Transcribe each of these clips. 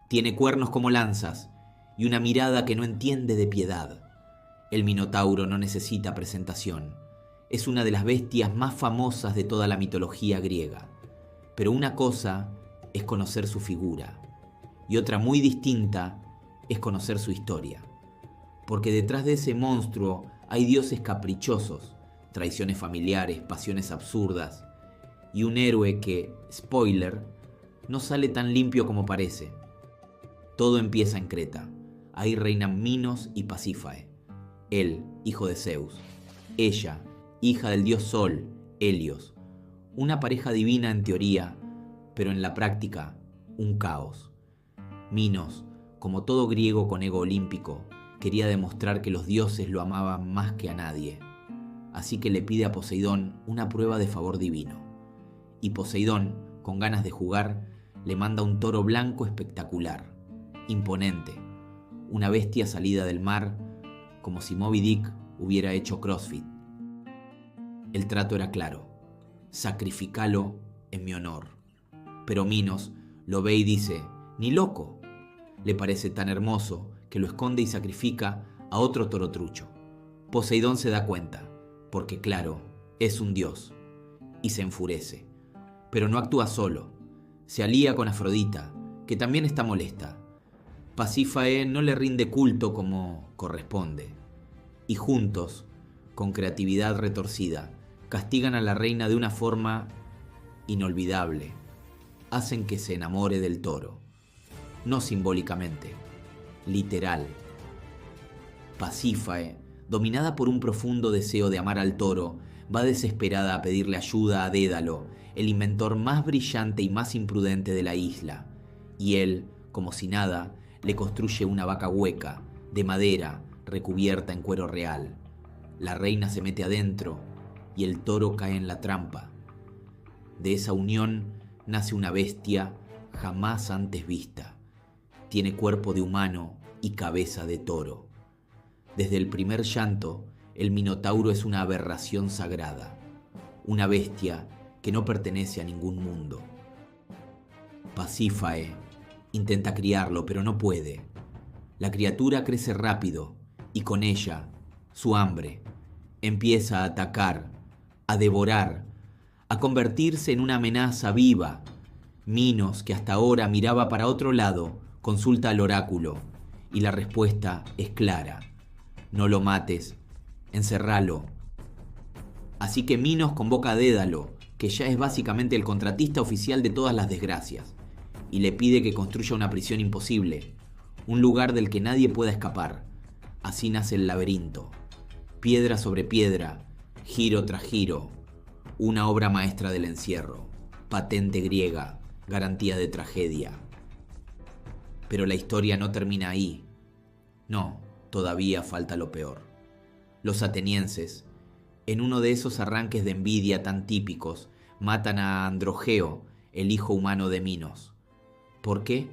Tiene cuernos como lanzas y una mirada que no entiende de piedad. El Minotauro no necesita presentación. Es una de las bestias más famosas de toda la mitología griega. Pero una cosa es conocer su figura y otra muy distinta es conocer su historia. Porque detrás de ese monstruo hay dioses caprichosos, traiciones familiares, pasiones absurdas y un héroe que, spoiler, no sale tan limpio como parece. Todo empieza en Creta. Ahí reinan Minos y Pasífae. Él, hijo de Zeus. Ella, hija del dios Sol, Helios. Una pareja divina en teoría, pero en la práctica, un caos. Minos, como todo griego con ego olímpico, quería demostrar que los dioses lo amaban más que a nadie. Así que le pide a Poseidón una prueba de favor divino. Y Poseidón, con ganas de jugar, le manda un toro blanco espectacular, imponente, una bestia salida del mar, como si Moby Dick hubiera hecho CrossFit. El trato era claro: sacrificalo en mi honor. Pero Minos lo ve y dice: ni loco. Le parece tan hermoso que lo esconde y sacrifica a otro toro trucho. Poseidón se da cuenta, porque claro, es un dios, y se enfurece. Pero no actúa solo. Se alía con Afrodita, que también está molesta. Pasífae no le rinde culto como corresponde. Y juntos, con creatividad retorcida, castigan a la reina de una forma inolvidable. Hacen que se enamore del toro. No simbólicamente, literal. Pasífae, dominada por un profundo deseo de amar al toro, va desesperada a pedirle ayuda a Dédalo, el inventor más brillante y más imprudente de la isla. Y él, como si nada, le construye una vaca hueca, de madera, recubierta en cuero real. La reina se mete adentro y el toro cae en la trampa. De esa unión nace una bestia jamás antes vista. Tiene cuerpo de humano y cabeza de toro. Desde el primer llanto, el Minotauro es una aberración sagrada, una bestia que no pertenece a ningún mundo. Pasífae intenta criarlo, pero no puede. La criatura crece rápido y con ella, su hambre, empieza a atacar, a devorar, a convertirse en una amenaza viva. Minos, que hasta ahora miraba para otro lado, consulta al oráculo y la respuesta es clara: no lo mates, encerralo. Así que Minos convoca a Dédalo, que ya es básicamente el contratista oficial de todas las desgracias, y le pide que construya una prisión imposible, un lugar del que nadie pueda escapar. Así nace el laberinto, piedra sobre piedra, giro tras giro, una obra maestra del encierro, patente griega, garantía de tragedia. Pero la historia no termina ahí. No, todavía falta lo peor. Los atenienses, en uno de esos arranques de envidia tan típicos, matan a Androgeo, el hijo humano de Minos. ¿Por qué?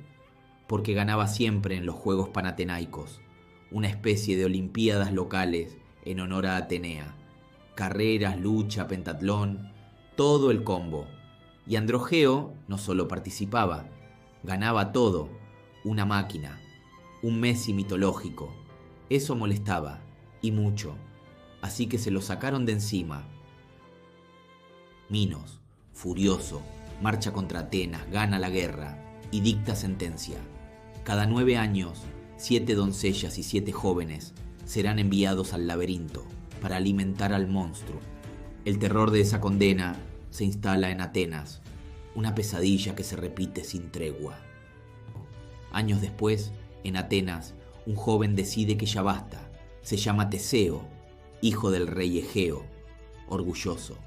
Porque ganaba siempre en los Juegos Panatenaicos, una especie de olimpiadas locales en honor a Atenea. Carreras, lucha, pentatlón, todo el combo. Y Androgeo no solo participaba, ganaba todo, una máquina, un Messi mitológico. Eso molestaba, y mucho, así que se lo sacaron de encima. Minos, furioso, marcha contra Atenas, gana la guerra y dicta sentencia. Cada 9 años, 7 doncellas y 7 jóvenes serán enviados al laberinto para alimentar al monstruo. El terror de esa condena se instala en Atenas, una pesadilla que se repite sin tregua. Años después, en Atenas, un joven decide que ya basta. Se llama Teseo, hijo del rey Egeo, orgulloso,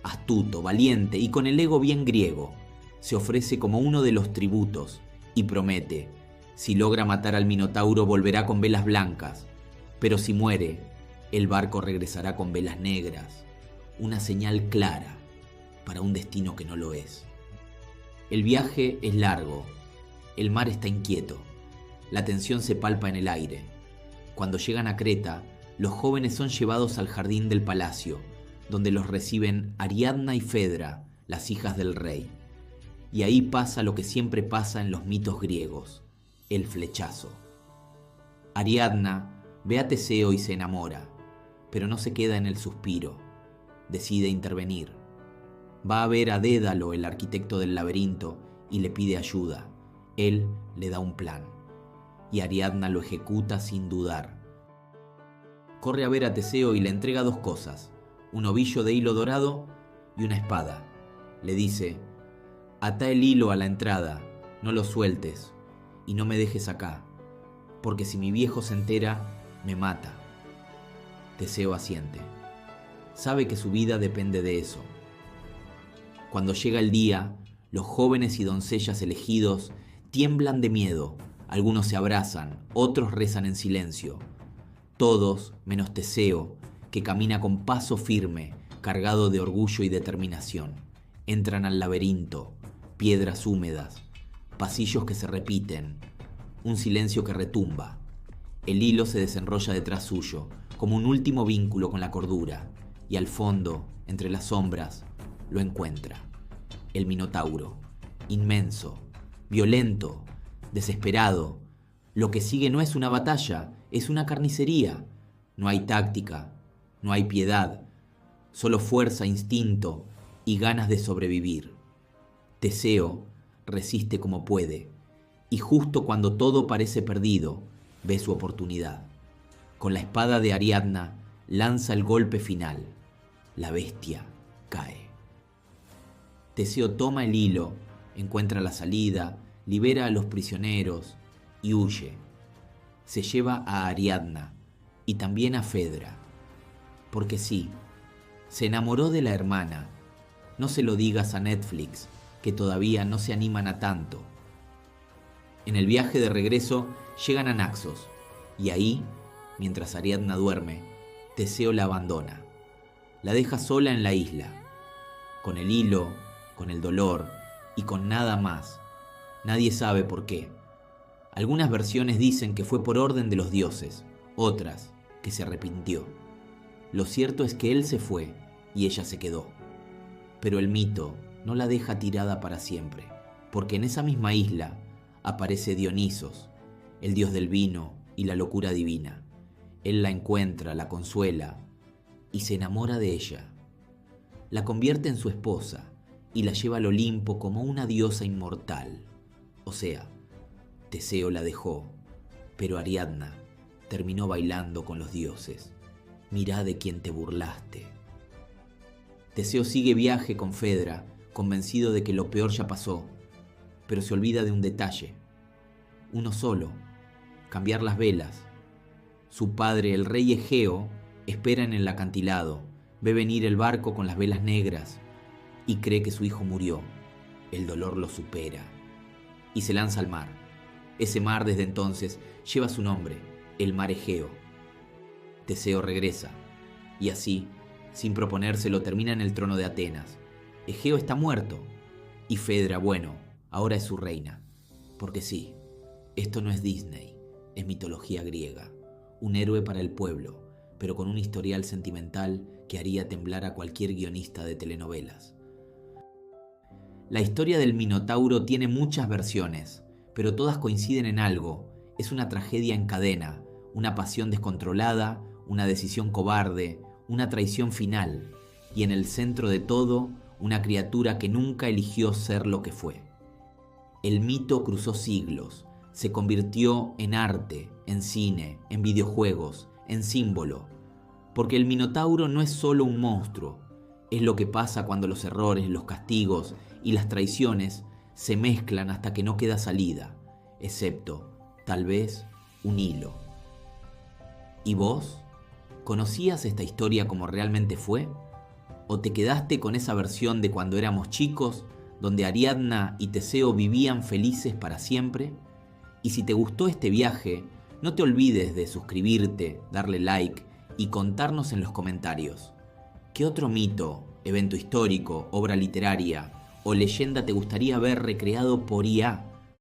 astuto, valiente y con el ego bien griego. Se ofrece como uno de los tributos y promete: si logra matar al Minotauro volverá con velas blancas, pero si muere, el barco regresará con velas negras, una señal clara para un destino que no lo es. El viaje es largo, el mar está inquieto, la tensión se palpa en el aire. Cuando llegan a Creta, los jóvenes son llevados al jardín del palacio, donde los reciben Ariadna y Fedra, las hijas del rey. Y ahí pasa lo que siempre pasa en los mitos griegos. el flechazo. Ariadna ve a Teseo y se enamora, pero no se queda en el suspiro. Decide intervenir. Va a ver a Dédalo, el arquitecto del laberinto, y le pide ayuda. Él le da un plan, y Ariadna lo ejecuta sin dudar. Corre a ver a Teseo y le entrega 2 cosas, un ovillo de hilo dorado y una espada. Le dice: «Ata el hilo a la entrada, no lo sueltes, y no me dejes acá, porque si mi viejo se entera, me mata». Teseo asiente. Sabe que su vida depende de eso. Cuando llega el día, los jóvenes y doncellas elegidos tiemblan de miedo. Algunos se abrazan, otros rezan en silencio. Todos, menos Teseo, que camina con paso firme, cargado de orgullo y determinación. Entran al laberinto, piedras húmedas, pasillos que se repiten, un silencio que retumba. El hilo se desenrolla detrás suyo, como un último vínculo con la cordura, y al fondo, entre las sombras, lo encuentra. El Minotauro, inmenso, violento, desesperado. Lo que sigue no es una batalla, es una carnicería. No hay táctica, no hay piedad, solo fuerza, instinto y ganas de sobrevivir. Teseo resiste como puede, y justo cuando todo parece perdido, ve su oportunidad. Con la espada de Ariadna lanza el golpe final. La bestia cae. Teseo toma el hilo, encuentra la salida, libera a los prisioneros y huye. Se lleva a Ariadna y también a Fedra. Porque sí, se enamoró de la hermana. No se lo digas a Netflix, que todavía no se animan a tanto. En el viaje de regreso llegan a Naxos, y ahí, mientras Ariadna duerme, Teseo la abandona. La deja sola en la isla, con el hilo, con el dolor y con nada más. Nadie sabe por qué. Algunas versiones dicen que fue por orden de los dioses, otras que se arrepintió. Lo cierto es que él se fue y ella se quedó. Pero el mito no la deja tirada para siempre, porque en esa misma isla aparece Dionisos, el dios del vino y la locura divina. Él la encuentra, la consuela y se enamora de ella. La convierte en su esposa y la lleva al Olimpo como una diosa inmortal. O sea, Teseo la dejó, pero Ariadna terminó bailando con los dioses. Mirá de quién te burlaste. Teseo sigue viaje con Fedra, convencido de que lo peor ya pasó, pero se olvida de un detalle. Uno solo: cambiar las velas. Su padre, el rey Egeo, espera en el acantilado, ve venir el barco con las velas negras y cree que su hijo murió. El dolor lo supera y se lanza al mar. Ese mar desde entonces lleva su nombre, el mar Egeo. Teseo regresa y así, sin proponérselo, termina en el trono de Atenas. Egeo está muerto y Fedra, bueno, ahora es su reina. Porque sí, esto no es Disney, es mitología griega. Un héroe para el pueblo, pero con un historial sentimental que haría temblar a cualquier guionista de telenovelas. La historia del Minotauro tiene muchas versiones, pero todas coinciden en algo. Es una tragedia en cadena, una pasión descontrolada, una decisión cobarde, una traición final, y en el centro de todo, una criatura que nunca eligió ser lo que fue. El mito cruzó siglos, se convirtió en arte, en cine, en videojuegos, en símbolo, porque el Minotauro no es solo un monstruo, es lo que pasa cuando los errores, los castigos y las traiciones se mezclan hasta que no queda salida, excepto, tal vez, un hilo. ¿Y vos? ¿Conocías esta historia como realmente fue? ¿O te quedaste con esa versión de cuando éramos chicos, donde Ariadna y Teseo vivían felices para siempre? Y si te gustó este viaje, no te olvides de suscribirte, darle like y contarnos en los comentarios. ¿Qué otro mito, evento histórico, obra literaria o leyenda te gustaría ver recreado por IA?